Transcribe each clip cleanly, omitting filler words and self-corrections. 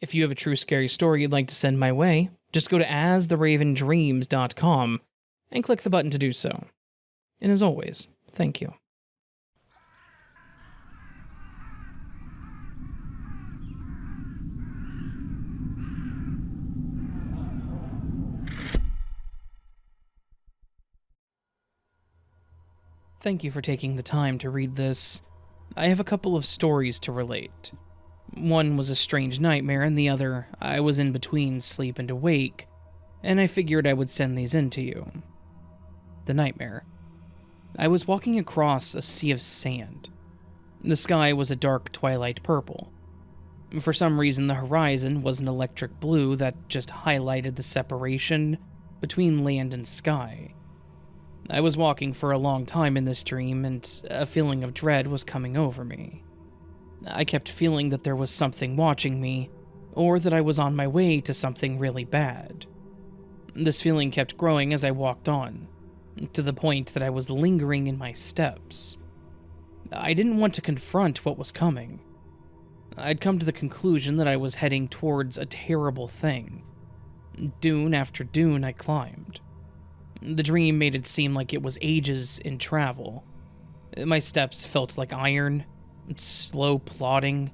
If you have a true scary story you'd like to send my way, just go to astheravendreams.com and click the button to do so. And as always, thank you. Thank you for taking the time to read this. I have a couple of stories to relate. One was a strange nightmare, and the other, I was in between sleep and awake, and I figured I would send these in to you. The nightmare. I was walking across a sea of sand. The sky was a dark twilight purple. For some reason, the horizon was an electric blue that just highlighted the separation between land and sky. I was walking for a long time in this dream, and a feeling of dread was coming over me. I kept feeling that there was something watching me, or that I was on my way to something really bad. This feeling kept growing as I walked on, to the point that I was lingering in my steps. I didn't want to confront what was coming. I'd come to the conclusion that I was heading towards a terrible thing. Dune after dune I climbed. The dream made it seem like it was ages in travel. My steps felt like iron, slow plodding,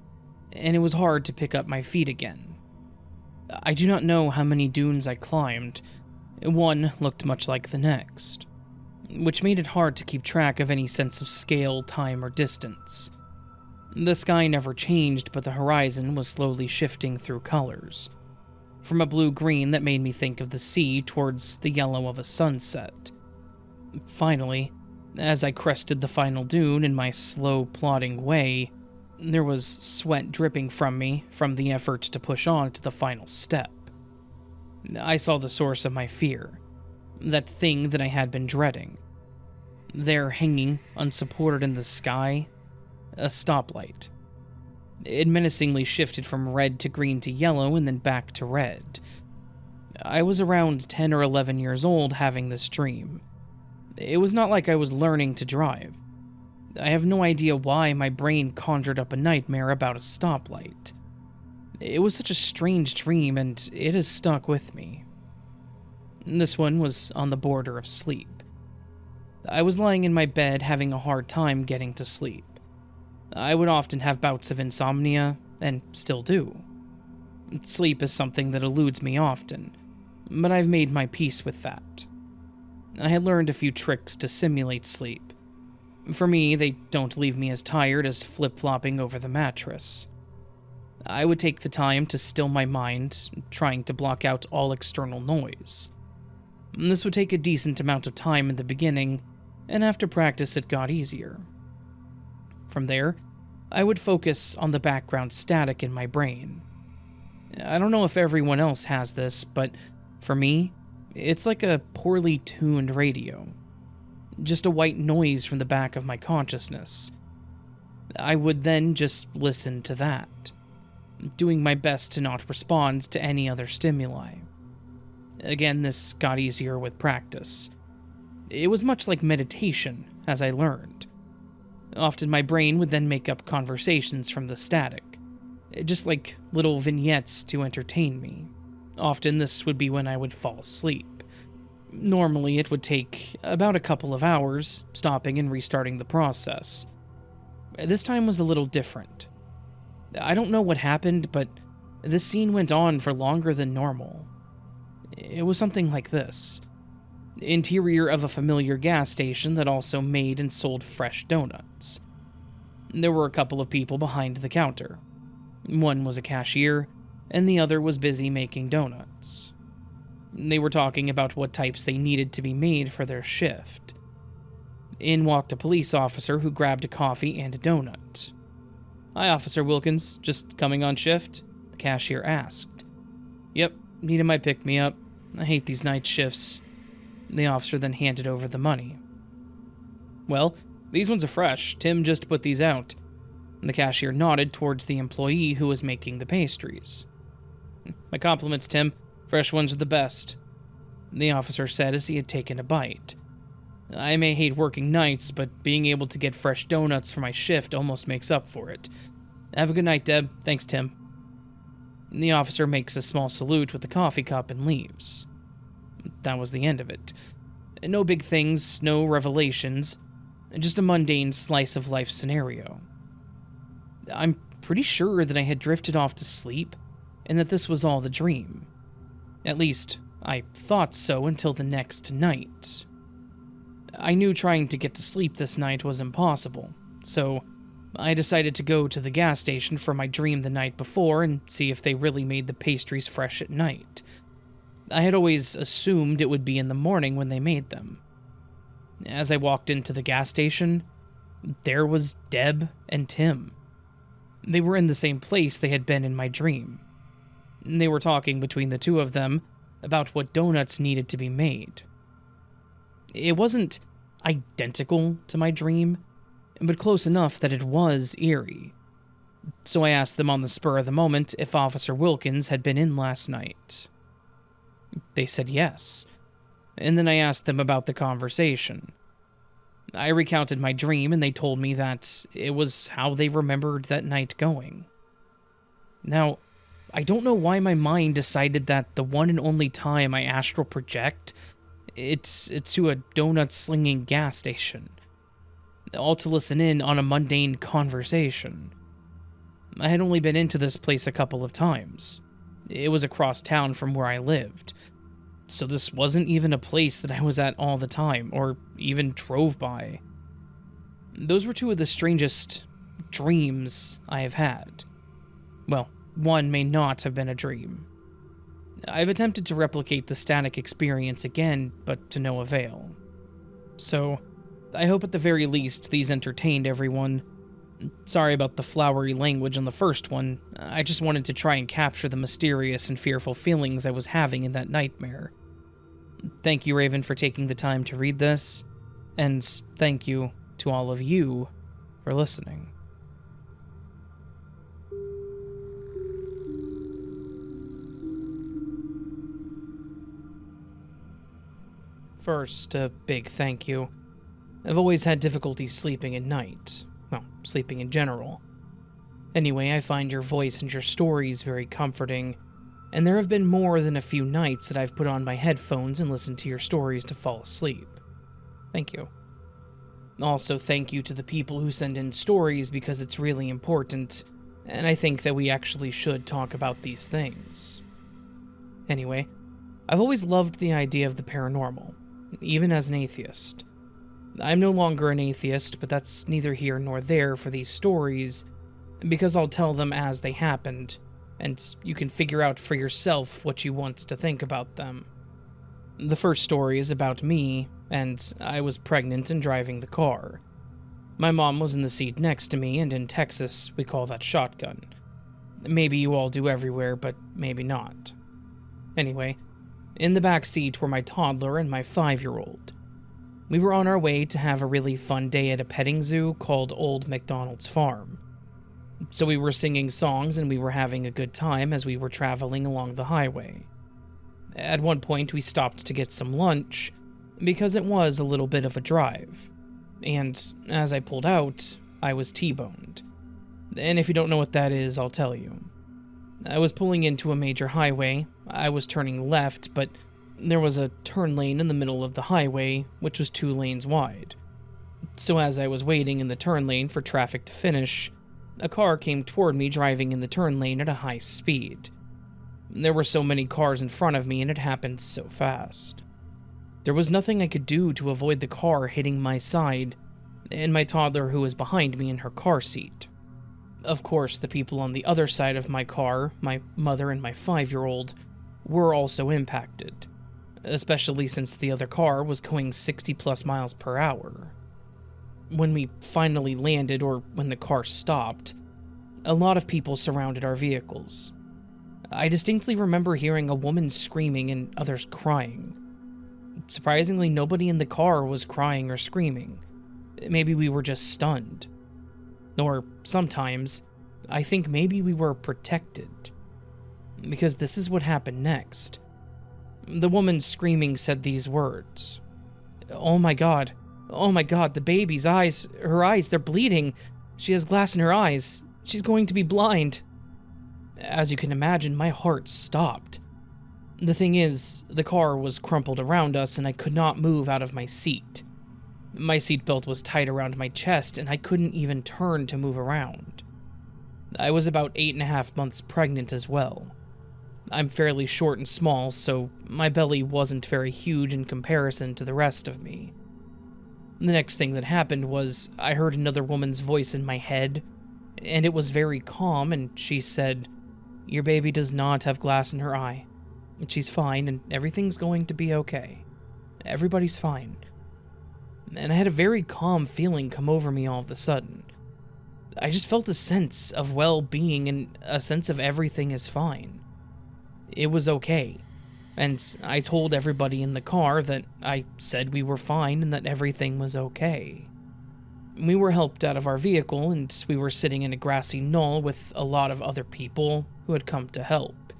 and it was hard to pick up my feet again. I do not know how many dunes I climbed. One looked much like the next, which made it hard to keep track of any sense of scale, time, or distance. The sky never changed, but the horizon was slowly shifting through colors. From a blue-green that made me think of the sea towards the yellow of a sunset. Finally, as I crested the final dune in my slow, plodding way, there was sweat dripping from me from the effort to push on to the final step. I saw the source of my fear, that thing that I had been dreading. There, hanging, unsupported in the sky, a stoplight. It menacingly shifted from red to green to yellow and then back to red. I was around 10 or 11 years old having this dream. It was not like I was learning to drive. I have no idea why my brain conjured up a nightmare about a stoplight. It was such a strange dream, and it has stuck with me. This one was on the border of sleep. I was lying in my bed having a hard time getting to sleep. I would often have bouts of insomnia, and still do. Sleep is something that eludes me often, but I've made my peace with that. I had learned a few tricks to simulate sleep. For me, they don't leave me as tired as flip-flopping over the mattress. I would take the time to still my mind, trying to block out all external noise. This would take a decent amount of time in the beginning, and after practice it got easier. From there, I would focus on the background static in my brain. I don't know if everyone else has this, but for me, it's like a poorly tuned radio. Just a white noise from the back of my consciousness. I would then just listen to that, doing my best to not respond to any other stimuli. Again, this got easier with practice. It was much like meditation, as I learned. Often my brain would then make up conversations from the static, just like little vignettes to entertain me. Often this would be when I would fall asleep. Normally it would take about a couple of hours, stopping and restarting the process. This time was a little different. I don't know what happened, but this scene went on for longer than normal. It was something like this. Interior of a familiar gas station that also made and sold fresh donuts. There were a couple of people behind the counter. One was a cashier, and the other was busy making donuts. They were talking about what types they needed to be made for their shift. In walked a police officer who grabbed a coffee and a donut. "Hi, Officer Wilkins, just coming on shift?" the cashier asked. "Yep, needed my pick-me-up. I hate these night shifts." The officer then handed over the money. "Well, these ones are fresh. Tim just put these out." The cashier nodded towards the employee who was making the pastries. "My compliments, Tim. Fresh ones are the best," the officer said as he had taken a bite. "I may hate working nights, but being able to get fresh donuts for my shift almost makes up for it. Have a good night, Deb. Thanks, Tim." The officer makes a small salute with a coffee cup and leaves. That was the end of it. No big things, no revelations, just a mundane slice of life scenario. I'm pretty sure that I had drifted off to sleep and that this was all the dream. At least, I thought so until the next night. I knew trying to get to sleep this night was impossible, so I decided to go to the gas station for my dream the night before and see if they really made the pastries fresh at night. I had always assumed it would be in the morning when they made them. As I walked into the gas station, there was Deb and Tim. They were in the same place they had been in my dream. They were talking between the two of them about what donuts needed to be made. It wasn't identical to my dream, but close enough that it was eerie. So I asked them on the spur of the moment if Officer Wilkins had been in last night. They said yes, and then I asked them about the conversation. I recounted my dream, and they told me that it was how they remembered that night going. Now, I don't know why my mind decided that the one and only time I astral project, it's to a donut-slinging gas station, all to listen in on a mundane conversation. I had only been into this place a couple of times. It was across town from where I lived, so this wasn't even a place that I was at all the time, or even drove by. Those were two of the strangest dreams I have had. Well, one may not have been a dream. I've attempted to replicate the static experience again, but to no avail. So, I hope at the very least these entertained everyone. Sorry about the flowery language on the first one. I just wanted to try and capture the mysterious and fearful feelings I was having in that nightmare. Thank you, Raven, for taking the time to read this, and thank you to all of you for listening. First, a big thank you. I've always had difficulty sleeping at night. Well, sleeping in general. Anyway, I find your voice and your stories very comforting, and there have been more than a few nights that I've put on my headphones and listened to your stories to fall asleep. Thank you. Also, thank you to the people who send in stories because it's really important, and I think that we actually should talk about these things. Anyway, I've always loved the idea of the paranormal, even as an atheist. I'm no longer an atheist, but that's neither here nor there for these stories, because I'll tell them as they happened, and you can figure out for yourself what you want to think about them. The first story is about me, and I was pregnant and driving the car. My mom was in the seat next to me, and in Texas, we call that shotgun. Maybe you all do everywhere, but maybe not. Anyway, in the back seat were my toddler and my 5-year-old. We were on our way to have a really fun day at a petting zoo called Old MacDonald's Farm. So we were singing songs and we were having a good time as we were traveling along the highway. At one point we stopped to get some lunch, because it was a little bit of a drive. And as I pulled out, I was T-boned. And if you don't know what that is, I'll tell you. I was pulling into a major highway. I was turning left, but there was a turn lane in the middle of the highway, which was 2 lanes wide. So as I was waiting in the turn lane for traffic to finish, a car came toward me driving in the turn lane at a high speed. There were so many cars in front of me and it happened so fast. There was nothing I could do to avoid the car hitting my side, and my toddler who was behind me in her car seat. Of course, the people on the other side of my car, my mother and my 5-year-old, were also impacted, especially since the other car was going 60+ miles per hour. When we finally landed, or when the car stopped, a lot of people surrounded our vehicles. I distinctly remember hearing a woman screaming and others crying. Surprisingly, nobody in the car was crying or screaming. Maybe we were just stunned. Or sometimes, I think maybe we were protected. Because this is what happened next. The woman screaming said these words. Oh my god, the baby's eyes, her eyes, they're bleeding. She has glass in her eyes. She's going to be blind. As you can imagine, my heart stopped. The thing is, the car was crumpled around us and I could not move out of my seat. My seatbelt was tight around my chest and I couldn't even turn to move around. I was about 8.5 months pregnant as well. I'm fairly short and small, so my belly wasn't very huge in comparison to the rest of me. The next thing that happened was I heard another woman's voice in my head, and it was very calm, and she said, "Your baby does not have glass in her eye. She's fine, and everything's going to be okay. Everybody's fine." And I had a very calm feeling come over me all of a sudden. I just felt a sense of well-being and a sense of everything is fine. It was okay. And I told everybody in the car that I said we were fine and that everything was okay. We were helped out of our vehicle and we were sitting in a grassy knoll with a lot of other people who had come to help.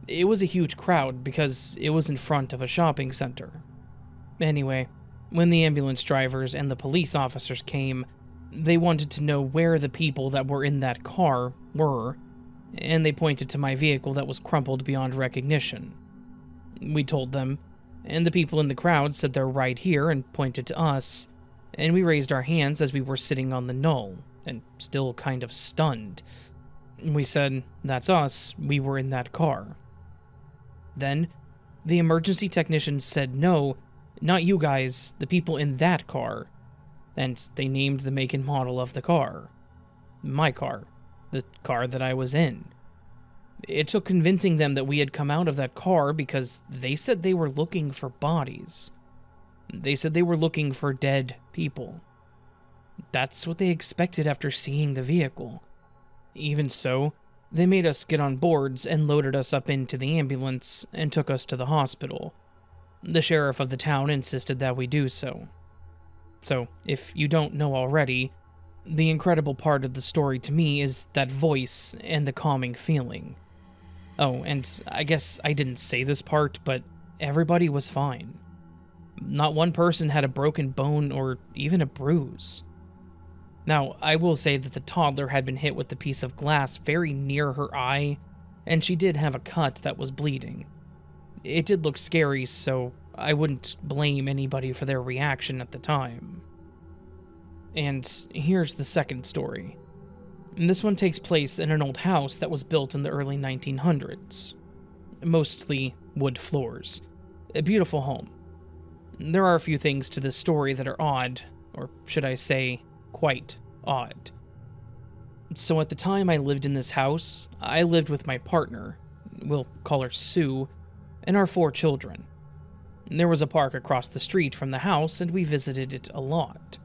It was a huge crowd because it was in front of a shopping center. Anyway, when the ambulance drivers and the police officers came, they wanted to know where the people that were in that car were, and they pointed to my vehicle that was crumpled beyond recognition. We told them, and the people in the crowd said they're right here and pointed to us, and we raised our hands as we were sitting on the knoll, and still kind of stunned. We said, "That's us, we were in that car." Then, the emergency technician said, "No, not you guys, the people in that car." And they named the make and model of the car. My car. The car that I was in. It took convincing them that we had come out of that car because they said they were looking for bodies. They said they were looking for dead people. That's what they expected after seeing the vehicle. Even so, they made us get on boards and loaded us up into the ambulance and took us to the hospital. The sheriff of the town insisted that we do so. So, if you don't know already, the incredible part of the story to me is that voice and the calming feeling. Oh, and I guess I didn't say this part, but everybody was fine. Not one person had a broken bone or even a bruise. Now, I will say that the toddler had been hit with a piece of glass very near her eye, and she did have a cut that was bleeding. It did look scary, so I wouldn't blame anybody for their reaction at the time. And here's the second story. This one takes place in an old house that was built in the early 1900s. Mostly wood floors. A beautiful home. There are a few things to this story that are odd, or should I say, quite odd. So at the time I lived in this house, I lived with my partner, we'll call her Sue, and our 4 children. There was a park across the street from the house, and we visited it a lot.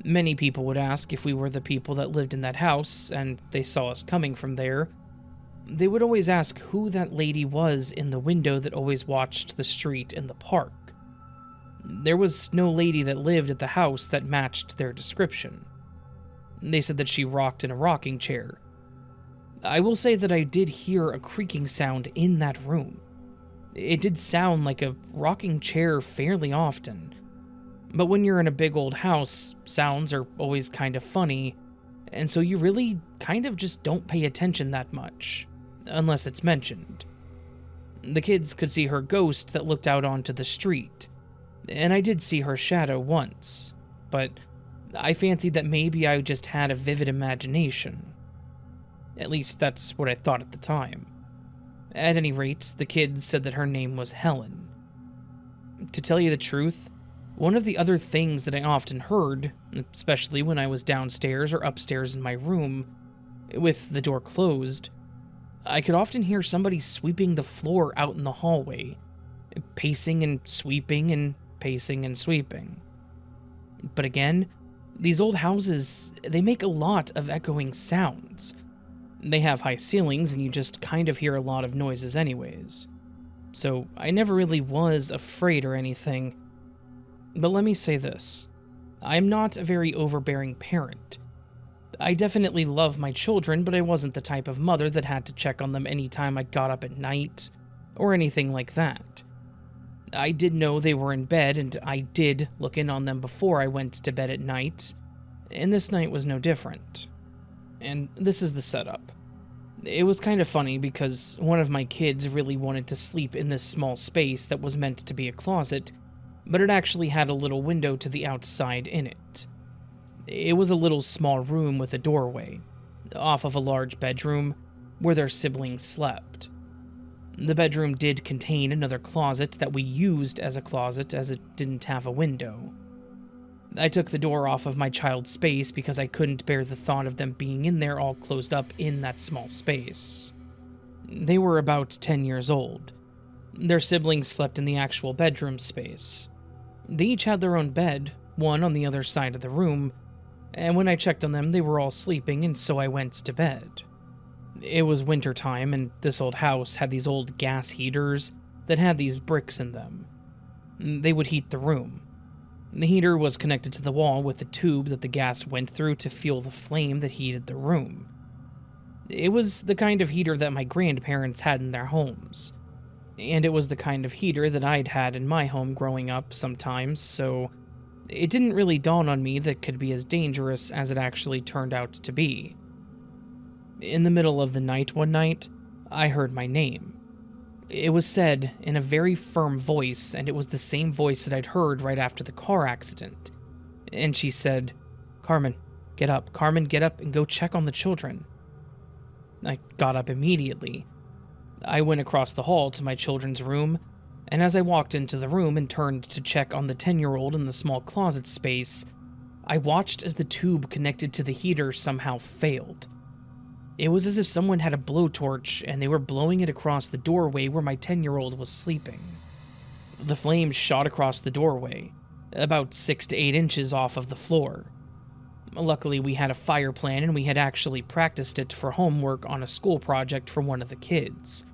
Many people would ask if we were the people that lived in that house, and they saw us coming from there. They would always ask who that lady was in the window that always watched the street and the park. There was no lady that lived at the house that matched their description. They said that she rocked in a rocking chair. I will say that I did hear a creaking sound in that room. It did sound like a rocking chair fairly often. But when you're in a big old house, sounds are always kind of funny, and so you really kind of just don't pay attention that much, unless it's mentioned. The kids could see her ghost that looked out onto the street, and I did see her shadow once, but I fancied that maybe I just had a vivid imagination. At least that's what I thought at the time. At any rate, the kids said that her name was Helen. To tell you the truth, one of the other things that I often heard, especially when I was downstairs or upstairs in my room, with the door closed, I could often hear somebody sweeping the floor out in the hallway, pacing and sweeping and pacing and sweeping. But again, these old houses, they make a lot of echoing sounds. They have high ceilings and you just kind of hear a lot of noises anyways. So I never really was afraid or anything. But let me say this, I'm not a very overbearing parent. I definitely love my children, but I wasn't the type of mother that had to check on them anytime I got up at night, or anything like that. I did know they were in bed, and I did look in on them before I went to bed at night, and this night was no different. And this is the setup. It was kind of funny because one of my kids really wanted to sleep in this small space that was meant to be a closet, but it actually had a little window to the outside in it. It was a little small room with a doorway, off of a large bedroom where their siblings slept. The bedroom did contain another closet that we used as a closet as it didn't have a window. I took the door off of my child's space because I couldn't bear the thought of them being in there all closed up in that small space. They were about 10 years old. Their siblings slept in the actual bedroom space. They each had their own bed, one on the other side of the room, and when I checked on them, they were all sleeping, and so I went to bed. It was winter time, and this old house had these old gas heaters that had these bricks in them. They would heat the room. The heater was connected to the wall with a tube that the gas went through to fuel the flame that heated the room. It was the kind of heater that my grandparents had in their homes, and it was the kind of heater that I'd had in my home growing up sometimes, so it didn't really dawn on me that it could be as dangerous as it actually turned out to be. In the middle of the night one night, I heard my name. It was said in a very firm voice, and it was the same voice that I'd heard right after the car accident. And she said, "Carmen, get up. Carmen, get up and go check on the children." I got up immediately. I went across the hall to my children's room, and as I walked into the room and turned to check on the 10-year-old in the small closet space, I watched as the tube connected to the heater somehow failed. It was as if someone had a blowtorch and they were blowing it across the doorway where my 10-year-old was sleeping. The flames shot across the doorway, about 6 to 8 inches off of the floor. Luckily, we had a fire plan and we had actually practiced it for homework on a school project for one of the kids.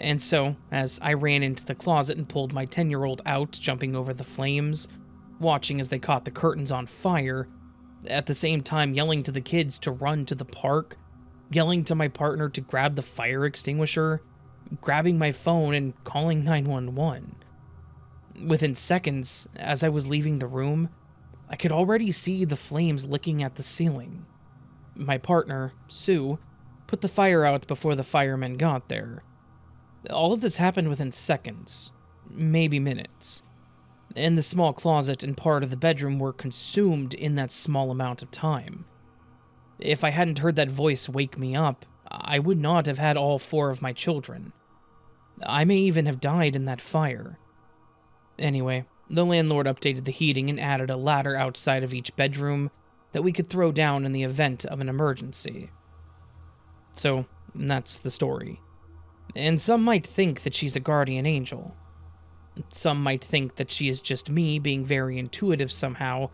And so, as I ran into the closet and pulled my 10-year-old out, jumping over the flames, watching as they caught the curtains on fire, at the same time yelling to the kids to run to the park, yelling to my partner to grab the fire extinguisher, grabbing my phone and calling 911. Within seconds, as I was leaving the room, I could already see the flames licking at the ceiling. My partner, Sue, put the fire out before the firemen got there. All of this happened within seconds, maybe minutes, and the small closet and part of the bedroom were consumed in that small amount of time. If I hadn't heard that voice wake me up, I would not have had all 4 of my children. I may even have died in that fire. Anyway, the landlord updated the heating and added a ladder outside of each bedroom that we could throw down in the event of an emergency. So, that's the story. And some might think that she's a guardian angel. Some might think that she is just me being very intuitive somehow,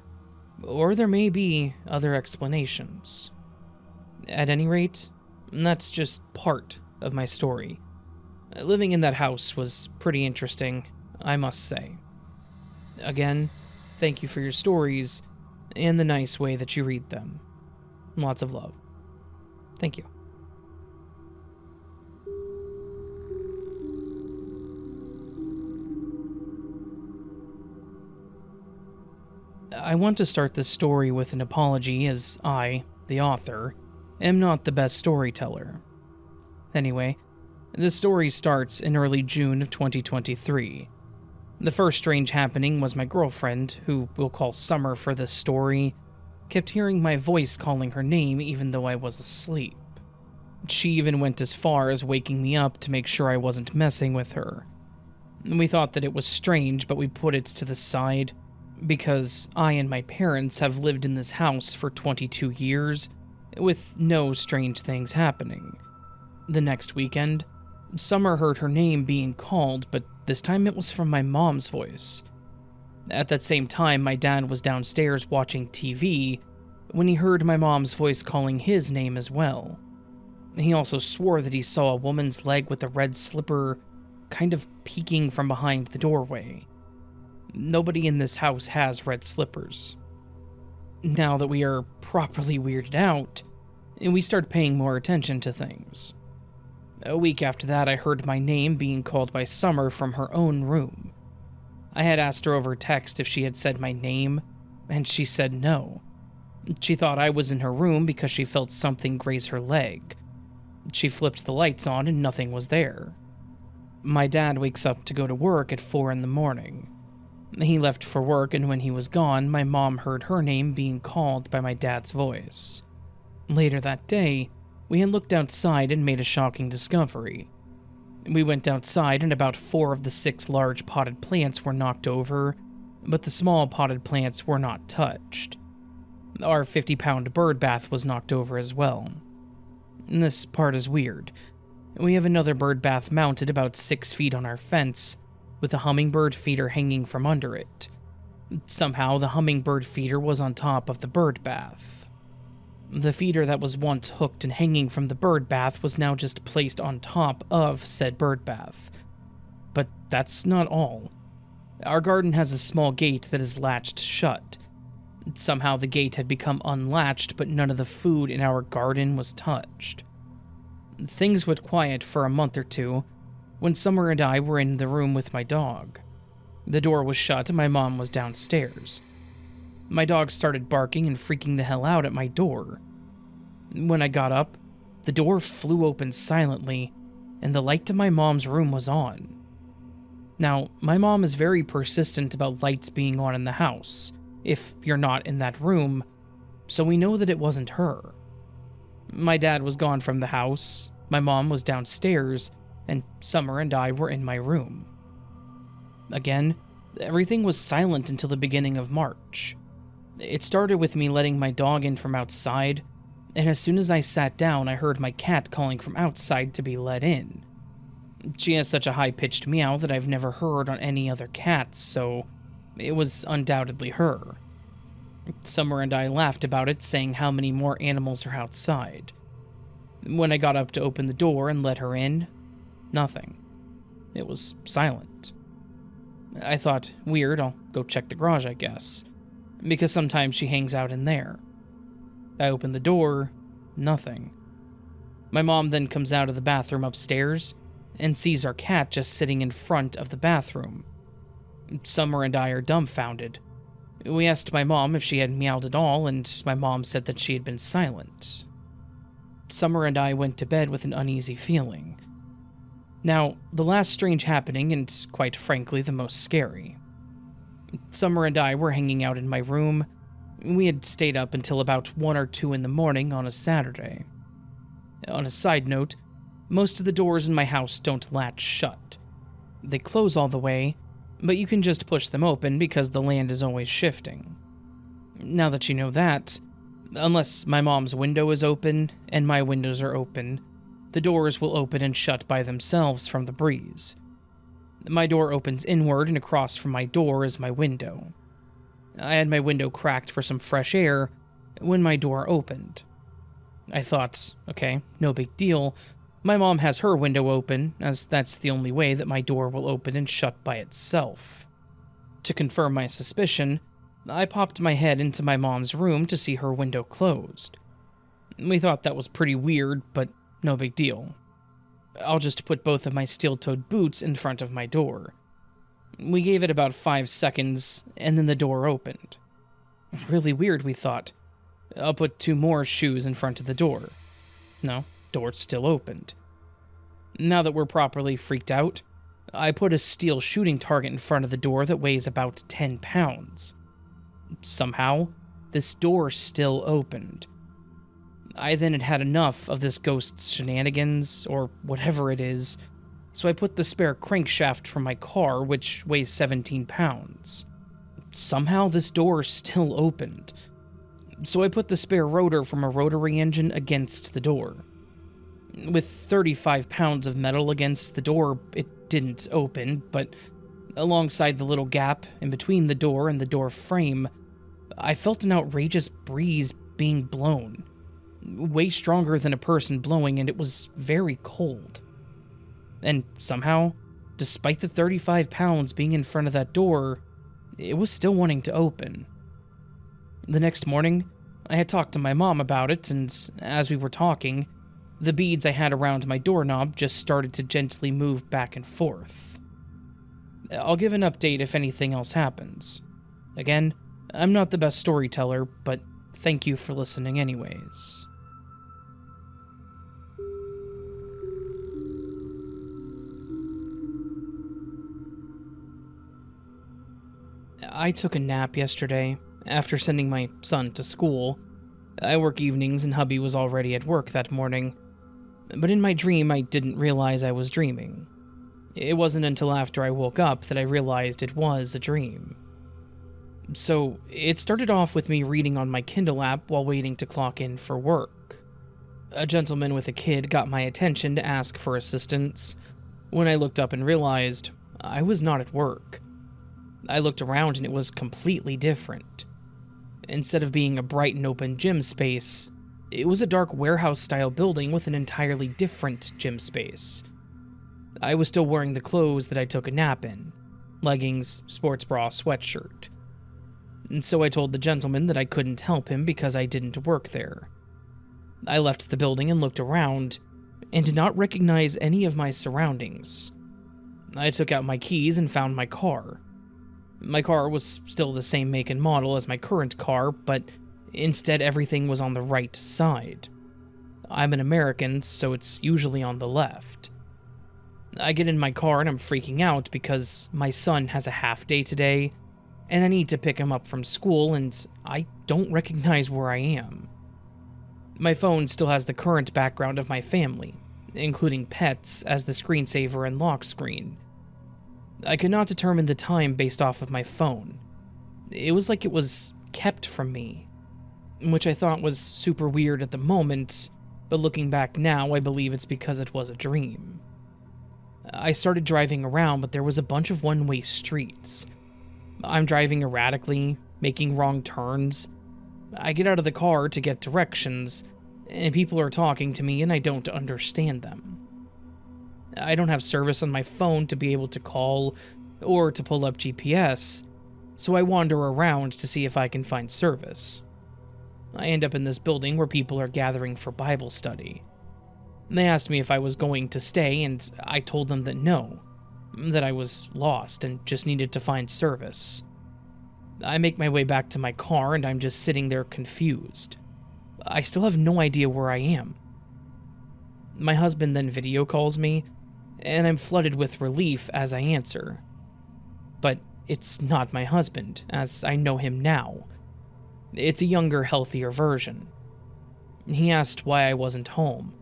or there may be other explanations. At any rate, that's just part of my story. Living in that house was pretty interesting, I must say. Again, thank you for your stories and the nice way that you read them. Lots of love. Thank you. I want to start this story with an apology, as I, the author, am not the best storyteller. Anyway, this story starts in early June of 2023. The first strange happening was my girlfriend, who we'll call Summer for this story, kept hearing my voice calling her name even though I was asleep. She even went as far as waking me up to make sure I wasn't messing with her. We thought that it was strange, but we put it to the side, because I and my parents have lived in this house for 22 years, with no strange things happening. The next weekend, Summer heard her name being called, but this time it was from my mom's voice. At that same time, my dad was downstairs watching TV when he heard my mom's voice calling his name as well. He also swore that he saw a woman's leg with a red slipper kind of peeking from behind the doorway. Nobody in this house has red slippers. Now that we are properly weirded out, we start paying more attention to things. A week after that, I heard my name being called by Summer from her own room. I had asked her over text if she had said my name, and she said no. She thought I was in her room because she felt something graze her leg. She flipped the lights on and nothing was there. My dad wakes up to go to work at 4 in the morning. He left for work, and when he was gone, my mom heard her name being called by my dad's voice. Later that day, we had looked outside and made a shocking discovery. We went outside and about 4 of the 6 large potted plants were knocked over, but the small potted plants were not touched. Our 50-pound bird bath was knocked over as well. This part is weird. We have another bird bath mounted about 6 feet on our fence, with a hummingbird feeder hanging from under it. Somehow, the hummingbird feeder was on top of the bird bath. The feeder that was once hooked and hanging from the bird bath was now just placed on top of said bird bath. But that's not all. Our garden has a small gate that is latched shut. Somehow the gate had become unlatched, but none of the food in our garden was touched. Things went quiet for a month or two, when Summer and I were in the room with my dog. The door was shut and my mom was downstairs. My dog started barking and freaking the hell out at my door. When I got up, the door flew open silently, and the light to my mom's room was on. Now, my mom is very persistent about lights being on in the house, if you're not in that room, so we know that it wasn't her. My dad was gone from the house, my mom was downstairs, and Summer and I were in my room. Again, everything was silent until the beginning of March. It started with me letting my dog in from outside, and as soon as I sat down, I heard my cat calling from outside to be let in. She has such a high-pitched meow that I've never heard on any other cats, so it was undoubtedly her. Summer and I laughed about it, saying how many more animals are outside. When I got up to open the door and let her in, nothing. It was silent. I thought, weird, I'll go check the garage, I guess, because sometimes she hangs out in there. I opened the door, nothing. My mom then comes out of the bathroom upstairs and sees our cat just sitting in front of the bathroom. Summer and I are dumbfounded. We asked my mom if she had meowed at all, and my mom said that she had been silent. Summer and I went to bed with an uneasy feeling. Now, the last strange happening, and quite frankly the most scary. Summer and I were hanging out in my room. We had stayed up until about 1 or 2 in the morning on a Saturday. On a side note, most of the doors in my house don't latch shut. They close all the way, but you can just push them open because the land is always shifting. Now that you know that, unless my mom's window is open and my windows are open, the doors will open and shut by themselves from the breeze. My door opens inward, and across from my door is my window. I had my window cracked for some fresh air when my door opened. I thought, okay, no big deal. My mom has her window open, as that's the only way that my door will open and shut by itself. To confirm my suspicion, I popped my head into my mom's room to see her window closed. We thought that was pretty weird, but no big deal. I'll just put both of my steel-toed boots in front of my door. We gave it about 5 seconds, and then the door opened. Really weird, we thought. I'll put 2 more shoes in front of the door. No, door still opened. Now that we're properly freaked out, I put a steel shooting target in front of the door that weighs about 10 pounds. Somehow, this door still opened. I then had enough of this ghost's shenanigans, or whatever it is, so I put the spare crankshaft from my car, which weighs 17 pounds. Somehow this door still opened. So I put the spare rotor from a rotary engine against the door. With 35 pounds of metal against the door, it didn't open, but alongside the little gap in between the door and the door frame, I felt an outrageous breeze being blown. Way stronger than a person blowing, and it was very cold. And somehow, despite the 35 pounds being in front of that door, it was still wanting to open. The next morning, I had talked to my mom about it, and as we were talking, the beads I had around my doorknob just started to gently move back and forth. I'll give an update if anything else happens. Again, I'm not the best storyteller, but thank you for listening anyways. I took a nap yesterday after sending my son to school. I work evenings and hubby was already at work that morning. But in my dream, I didn't realize I was dreaming. It wasn't until after I woke up that I realized it was a dream. So, it started off with me reading on my Kindle app while waiting to clock in for work. A gentleman with a kid got my attention to ask for assistance. When I looked up and realized I was not at work. I looked around and it was completely different. Instead of being a bright and open gym space, it was a dark warehouse-style building with an entirely different gym space. I was still wearing the clothes that I took a nap in. Leggings, sports bra, sweatshirt. And so I told the gentleman that I couldn't help him because I didn't work there. I left the building and looked around, and did not recognize any of my surroundings. I took out my keys and found my car. My car was still the same make and model as my current car, but instead everything was on the right side. I'm an American, so it's usually on the left. I get in my car and I'm freaking out because my son has a half day today, and I need to pick him up from school, and I don't recognize where I am. My phone still has the current background of my family, including pets, as the screensaver and lock screen. I could not determine the time based off of my phone. It was like it was kept from me, which I thought was super weird at the moment, but looking back now, I believe it's because it was a dream. I started driving around, but there was a bunch of one-way streets. I'm driving erratically, making wrong turns. I get out of the car to get directions, and people are talking to me and I don't understand them. I don't have service on my phone to be able to call or to pull up GPS, so I wander around to see if I can find service. I end up in this building where people are gathering for Bible study. They asked me if I was going to stay, and I told them that no, that I was lost and just needed to find service. I make my way back to my car and I'm just sitting there confused. I still have no idea where I am. My husband then video calls me, and I'm flooded with relief as I answer. But it's not my husband, as I know him now. It's a younger, healthier version. He asked why I wasn't home.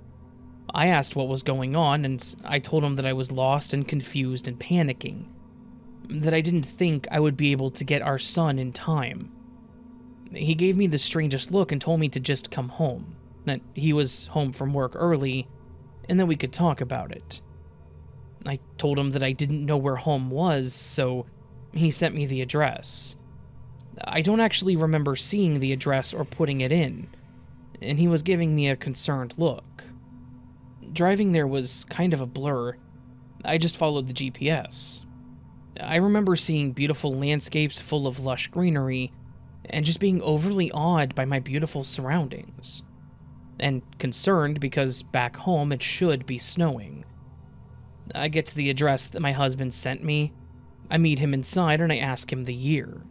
I asked what was going on, and I told him that I was lost and confused and panicking. That I didn't think I would be able to get our son in time. He gave me the strangest look and told me to just come home, that he was home from work early, and that we could talk about it. I told him that I didn't know where home was, so he sent me the address. I don't actually remember seeing the address or putting it in, and he was giving me a concerned look. Driving there was kind of a blur. I just followed the GPS. I remember seeing beautiful landscapes full of lush greenery, and just being overly awed by my beautiful surroundings. And concerned because back home it should be snowing. I get to the address that my husband sent me. I meet him inside and I ask him the year.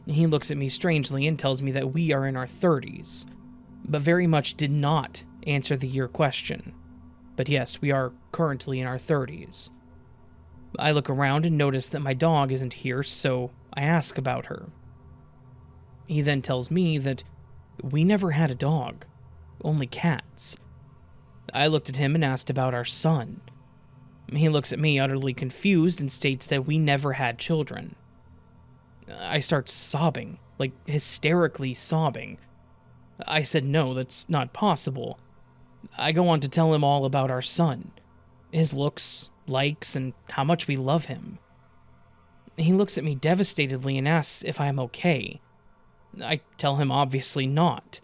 He looks at me strangely and tells me that we are in our 30s, but very much did not answer the year question. But yes, we are currently in our 30s. I look around and notice that my dog isn't here, so I ask about her. He then tells me that we never had a dog, only cats. I looked at him and asked about our son. He looks at me utterly confused and states that we never had children. I start sobbing, like hysterically sobbing. I said no, that's not possible. I go on to tell him all about our son, his looks, likes, and how much we love him. He looks at me devastatedly and asks if I am okay. I tell him obviously not.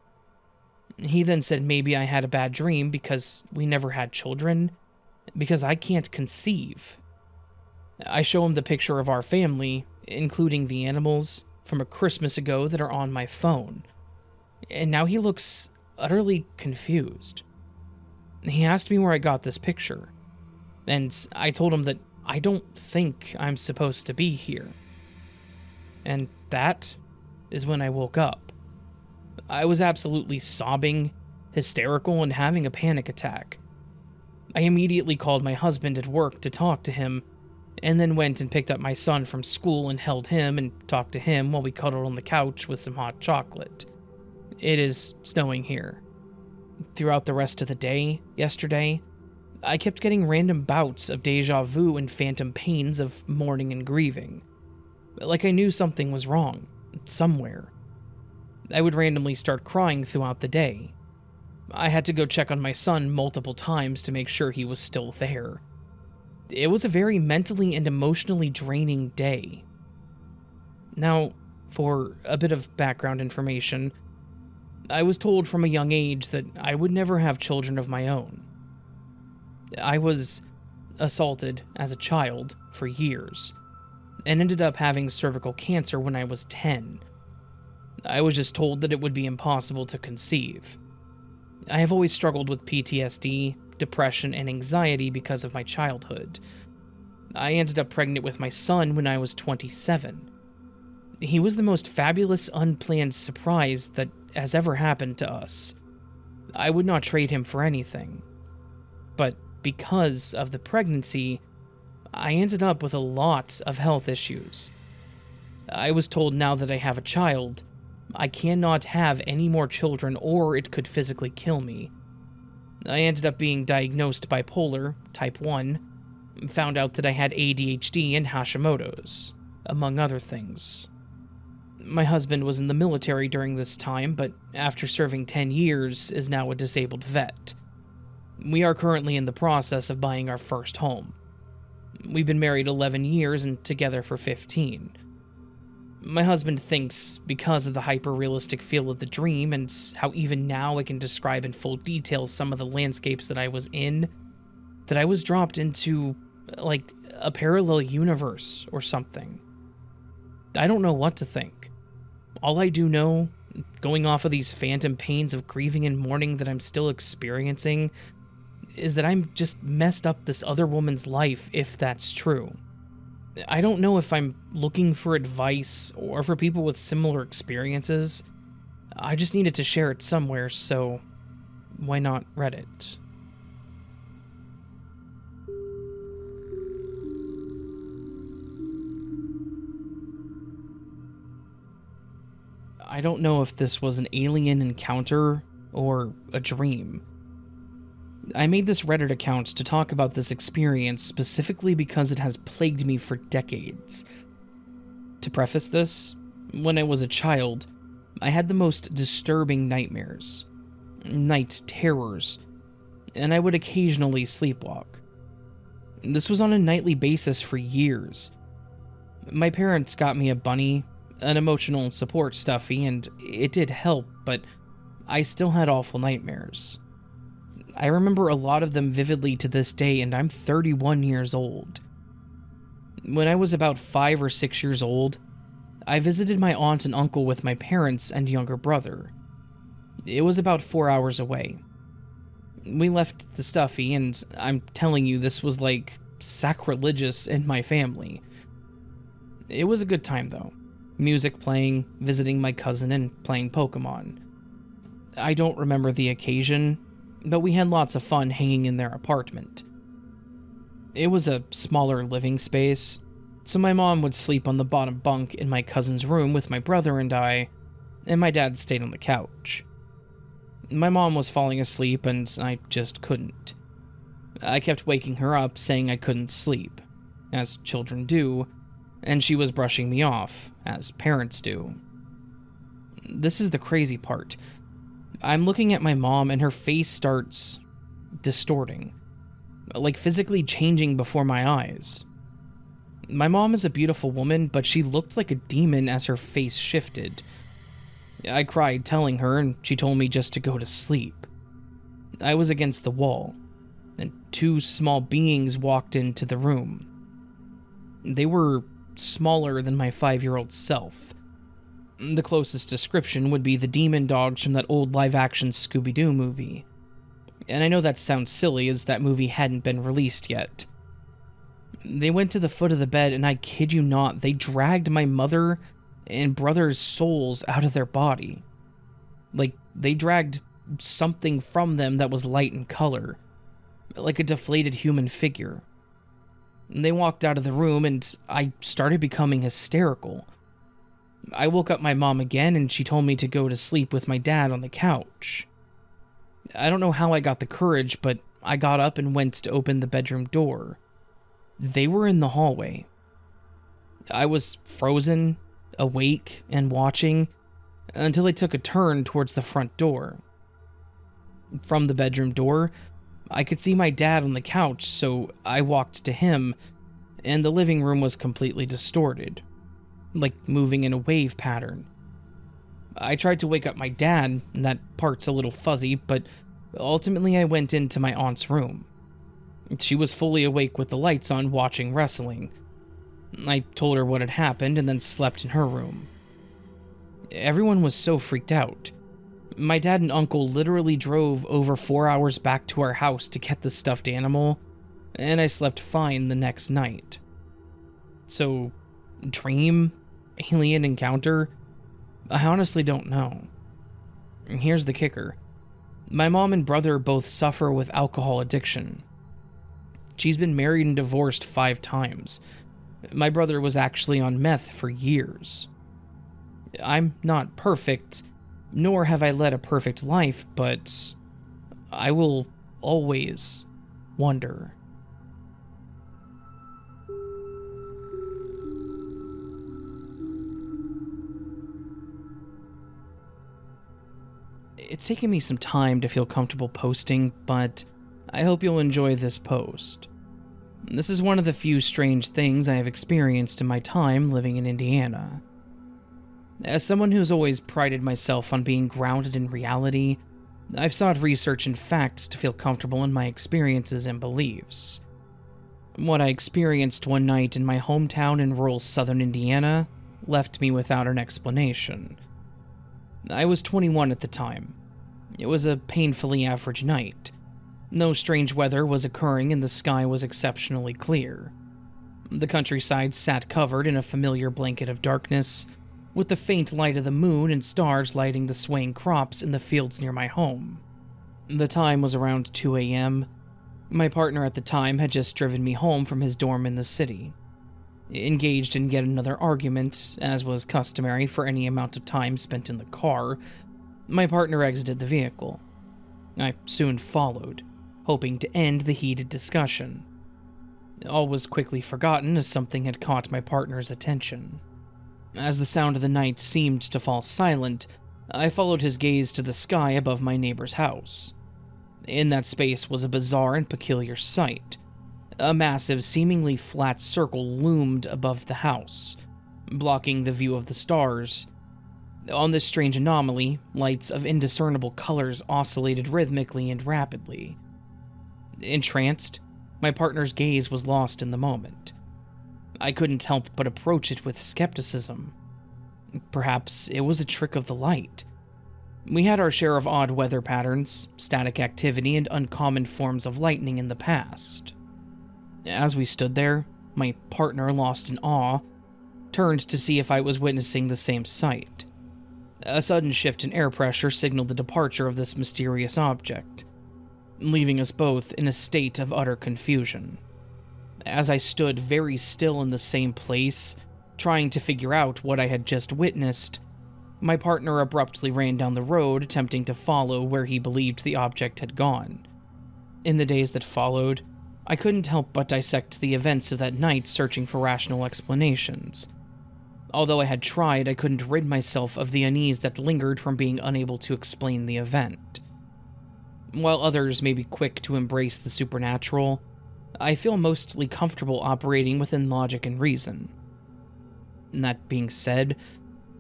He then said maybe I had a bad dream because we never had children, because I can't conceive. I show him the picture of our family, including the animals, from a Christmas ago that are on my phone, and now he looks utterly confused. He asked me where I got this picture, and I told him that I don't think I'm supposed to be here. And that is when I woke up. I was absolutely sobbing, hysterical, and having a panic attack. I immediately called my husband at work to talk to him, and then went and picked up my son from school and held him and talked to him while we cuddled on the couch with some hot chocolate. It is snowing here. Throughout the rest of the day, yesterday, I kept getting random bouts of deja vu and phantom pains of mourning and grieving. Like I knew something was wrong, somewhere. I would randomly start crying throughout the day. I had to go check on my son multiple times to make sure he was still there. It was a very mentally and emotionally draining day. Now, for a bit of background information, I was told from a young age that I would never have children of my own. I was assaulted as a child for years, and ended up having cervical cancer when I was 10. I was just told that it would be impossible to conceive. I have always struggled with PTSD, depression, and anxiety because of my childhood. I ended up pregnant with my son when I was 27. He was the most fabulous, unplanned surprise that has ever happened to us. I would not trade him for anything. But because of the pregnancy, I ended up with a lot of health issues. I was told now that I have a child, I cannot have any more children or it could physically kill me. I ended up being diagnosed bipolar, type 1, found out that I had ADHD and Hashimoto's, among other things. My husband was in the military during this time, but after serving 10 years is now a disabled vet. We are currently in the process of buying our first home. We've been married 11 years and together for 15. My husband thinks, because of the hyper-realistic feel of the dream and how even now I can describe in full detail some of the landscapes that I was in, that I was dropped into, like, a parallel universe or something. I don't know what to think. All I do know, going off of these phantom pains of grieving and mourning that I'm still experiencing, is that I'm just messed up this other woman's life, if that's true. I don't know if I'm looking for advice or for people with similar experiences. I just needed to share it somewhere, so why not Reddit? I don't know if this was an alien encounter or a dream. I made this Reddit account to talk about this experience specifically because it has plagued me for decades. To preface this, when I was a child, I had the most disturbing nightmares, night terrors, and I would occasionally sleepwalk. This was on a nightly basis for years. My parents got me a bunny, an emotional support stuffy, and it did help, but I still had awful nightmares. I remember a lot of them vividly to this day, and I'm 31 years old. When I was about 5 or 6 years old, I visited my aunt and uncle with my parents and younger brother. It was about 4 hours away. We left the stuffy, and I'm telling you, this was like sacrilegious in my family. It was a good time though. Music playing, visiting my cousin, and playing Pokemon. I don't remember the occasion, but we had lots of fun hanging in their apartment. It was a smaller living space, so my mom would sleep on the bottom bunk in my cousin's room with my brother and my dad stayed on the couch. My mom was falling asleep and I just couldn't. I kept waking her up saying I couldn't sleep, as children do, and she was brushing me off, as parents do. This is the crazy part. I'm looking at my mom and her face starts distorting, like physically changing before my eyes. My mom is a beautiful woman, but she looked like a demon as her face shifted. I cried telling her, and she told me just to go to sleep. I was against the wall, and 2 small beings walked into the room. They were smaller than my 5-year-old self. The closest description would be the demon dogs from that old live-action Scooby-Doo movie. And I know that sounds silly, as that movie hadn't been released yet. They went to the foot of the bed, and I kid you not, they dragged my mother and brother's souls out of their body. Like, they dragged something from them that was light in color, like a deflated human figure. They walked out of the room and I started becoming hysterical. I woke up my mom again and she told me to go to sleep with my dad on the couch. I don't know how I got the courage, but I got up and went to open the bedroom door. They were in the hallway. I was frozen, awake, and watching until I took a turn towards the front door. From the bedroom door, I could see my dad on the couch, so I walked to him, and the living room was completely distorted, like moving in a wave pattern. I tried to wake up my dad, and that part's a little fuzzy, but ultimately I went into my aunt's room. She was fully awake with the lights on watching wrestling. I told her what had happened and then slept in her room. Everyone was so freaked out. My dad and uncle literally drove over 4 hours back to our house to get the stuffed animal, and I slept fine the next night. So, dream? Alien encounter? I honestly don't know. Here's the kicker. My mom and brother both suffer with alcohol addiction. She's been married and divorced 5 times. My brother was actually on meth for years. I'm not perfect, nor have I led a perfect life, but I will always wonder. It's taken me some time to feel comfortable posting, but I hope you'll enjoy this post. This is one of the few strange things I have experienced in my time living in Indiana. As someone who's always prided myself on being grounded in reality, I've sought research and facts to feel comfortable in my experiences and beliefs. What I experienced one night in my hometown in rural southern Indiana left me without an explanation. I was 21 at the time. It was a painfully average night. No strange weather was occurring and the sky was exceptionally clear. The countryside sat covered in a familiar blanket of darkness, with the faint light of the moon and stars lighting the swaying crops in the fields near my home. The time was around 2 a.m. My partner at the time had just driven me home from his dorm in the city. Engaged in yet another argument, as was customary for any amount of time spent in the car, my partner exited the vehicle. I soon followed, hoping to end the heated discussion. All was quickly forgotten as something had caught my partner's attention. As the sound of the night seemed to fall silent, I followed his gaze to the sky above my neighbor's house. In that space was a bizarre and peculiar sight. A massive, seemingly flat circle loomed above the house, blocking the view of the stars. On this strange anomaly, lights of indiscernible colors oscillated rhythmically and rapidly. Entranced, my partner's gaze was lost in the moment. I couldn't help but approach it with skepticism. Perhaps it was a trick of the light. We had our share of odd weather patterns, static activity, and uncommon forms of lightning in the past. As we stood there, my partner, lost in awe, turned to see if I was witnessing the same sight. A sudden shift in air pressure signaled the departure of this mysterious object, leaving us both in a state of utter confusion. As I stood very still in the same place, trying to figure out what I had just witnessed, my partner abruptly ran down the road, attempting to follow where he believed the object had gone. In the days that followed, I couldn't help but dissect the events of that night, searching for rational explanations. Although I had tried, I couldn't rid myself of the unease that lingered from being unable to explain the event. While others may be quick to embrace the supernatural, I feel mostly comfortable operating within logic and reason. That being said,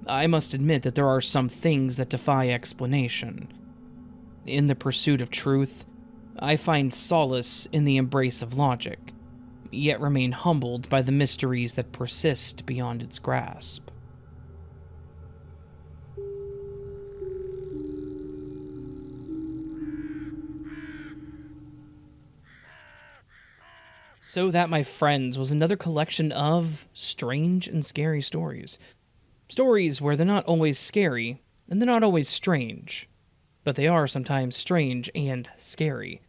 I must admit that there are some things that defy explanation. In the pursuit of truth, I find solace in the embrace of logic, yet remain humbled by the mysteries that persist beyond its grasp. So that, my friends, was another collection of strange and scary stories. Stories where they're not always scary, and they're not always strange, but they are sometimes strange and scary.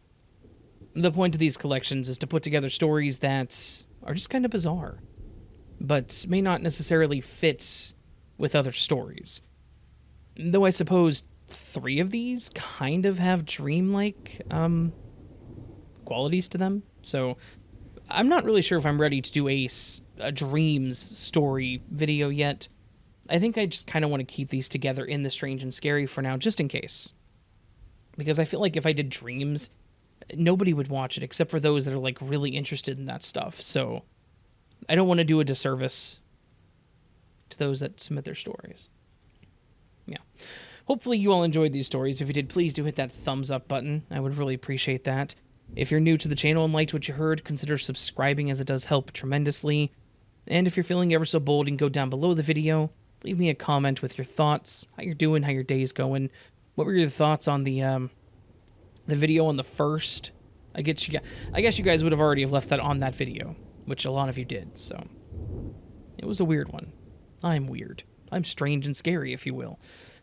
The point of these collections is to put together stories that are just kind of bizarre, but may not necessarily fit with other stories. Though I suppose 3 of these kind of have dreamlike qualities to them, so I'm not really sure if I'm ready to do a dreams story video yet. I think I just kind of want to keep these together in the strange and scary for now, just in case. Because I feel like if I did dreams, nobody would watch it except for those that are like really interested in that stuff. So I don't want to do a disservice to those that submit their stories. Yeah. Hopefully you all enjoyed these stories. If you did, please do hit that thumbs up button. I would really appreciate that. If you're new to the channel and liked what you heard, consider subscribing, as it does help tremendously. And if you're feeling ever so bold, you can go down below the video, leave me a comment with your thoughts, how you're doing, how your day's going. What were your thoughts on the video on the first? I guess you guys would have already left that on that video, which a lot of you did, so it was a weird one. I'm weird. I'm strange and scary, if you will.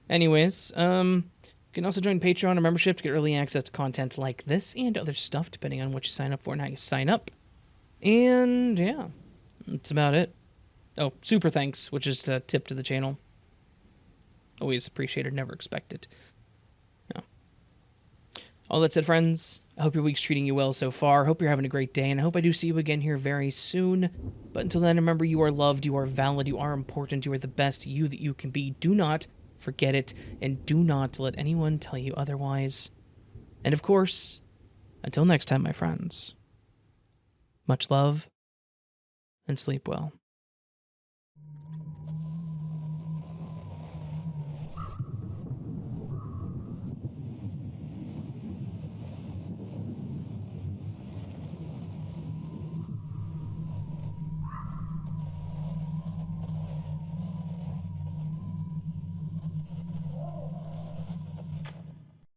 Anyways, you can also join Patreon or membership to get early access to content like this and other stuff, depending on what you sign up for and how you sign up. And yeah, that's about it. Oh, super thanks, which is a tip to the channel. Always appreciated, never expected. Yeah. All that said, friends, I hope your week's treating you well so far. Hope you're having a great day, and I hope I do see you again here very soon. But until then, remember, you are loved, you are valid, you are important, you are the best you that you can be. Do not forget it, and do not let anyone tell you otherwise. And of course, until next time, my friends, much love, and sleep well.